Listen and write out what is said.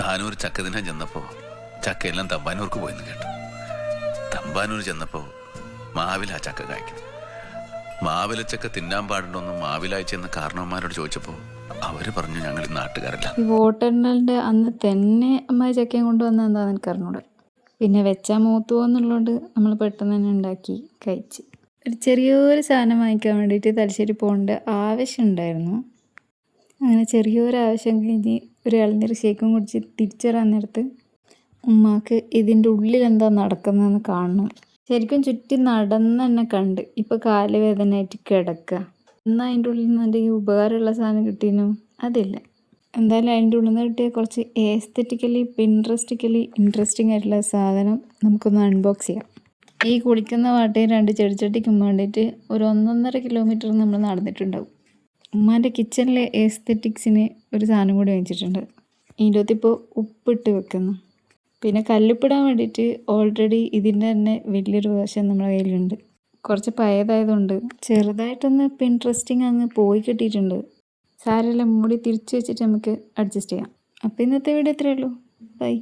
താനൂർ ചക്ക തിന്നാൻ ചെന്നപ്പോൾ ചക്കയെല്ലാം തമ്പാനൂർക്ക് പോയെന്ന് കേട്ടു. തമ്പാനൂർ ചെന്നപ്പോൾ മാവിലാ ചക്ക കായ്ക്കുന്നു. മാവിലച്ചക്ക തിന്നാൻ പാടുണ്ടോന്ന് മാവിലായി ചെന്ന് കാരണവന്മാരോട് ചോദിച്ചപ്പോൾ അവര് പറഞ്ഞു ഞങ്ങൾ ഈ നാട്ടുകാരല്ല. ഈ വോട്ടെണ്ണലിൻ്റെ അന്ന് തന്നെ അമ്മായി ചക്കയും കൊണ്ടുവന്ന എന്താണെന്ന് എനിക്ക് അറിഞ്ഞൂടെ. പിന്നെ വെച്ചാൽ മൂത്തു പോകുന്നുള്ളതുകൊണ്ട് നമ്മൾ പെട്ടെന്ന് തന്നെ ഉണ്ടാക്കി കഴിച്ച്. ഒരു ചെറിയൊരു സാധനം വാങ്ങിക്കാൻ വേണ്ടിയിട്ട് തലശ്ശേരി പോകേണ്ട ആവശ്യം ഉണ്ടായിരുന്നു. അങ്ങനെ ചെറിയൊരു ആവശ്യം കഴിഞ്ഞ് ഒരു ഇളനീർ ഷേക്കും കുടിച്ച് തിരിച്ചു വരാൻ നേരത്ത് ഉമ്മാക്ക് ഇതിൻ്റെ ഉള്ളിൽ എന്താ നടക്കുന്നതെന്ന് കാണണം. ശരിക്കും ചുറ്റി നടന്ന് തന്നെ കണ്ട് ഇപ്പോൾ കാല് വേദനയായിട്ട് കിടക്കുക. എന്നാൽ അതിൻ്റെ ഉള്ളിൽ നിന്ന് ഈ ഉപകാരമുള്ള സാധനം കിട്ടിയെന്നു അതില്ല. എന്തായാലും അതിൻ്റെ ഉള്ളിൽ നിന്ന് കിട്ടിയ കുറച്ച് എസ്തെറ്റിക്കലി ഇൻട്രസ്റ്റിംഗ് ആയിട്ടുള്ള സാധനം നമുക്കൊന്ന് അൺബോക്സ് ചെയ്യാം. ഈ കുളിക്കുന്ന വാട്ടയും 2 ചെടിച്ചട്ടിക്കും വേണ്ടിയിട്ട് ഒരു 1.5 കിലോമീറ്റർ നമ്മൾ നടന്നിട്ടുണ്ടാവും. ഉമ്മാൻ്റെ കിച്ചണിലെ എസ്തെറ്റിക്സിന് ഒരു സാധനം കൂടി വാങ്ങിച്ചിട്ടുണ്ട്. ഇതിൻ്റെ അകത്തിപ്പോൾ ഉപ്പിട്ട് വെക്കുന്നു. പിന്നെ കല്ലുപ്പിടാൻ വേണ്ടിയിട്ട് ഓൾറെഡി ഇതിൻ്റെ തന്നെ വലിയൊരു വേർഷൻ നമ്മുടെ കയ്യിലുണ്ട്. കുറച്ച് പഴയതായതുകൊണ്ട് ചെറുതായിട്ടൊന്ന് ഇൻട്രസ്റ്റിംഗ് അങ്ങ് പോയി കിട്ടിയിട്ടുണ്ട്. സാരമെല്ലാം മൂടി തിരിച്ചു വെച്ചിട്ട് നമുക്ക് അഡ്ജസ്റ്റ് ചെയ്യാം. അപ്പോൾ ഇന്നത്തെ വീഡിയോ ഇത്രയേ ഉള്ളൂ. ബൈ.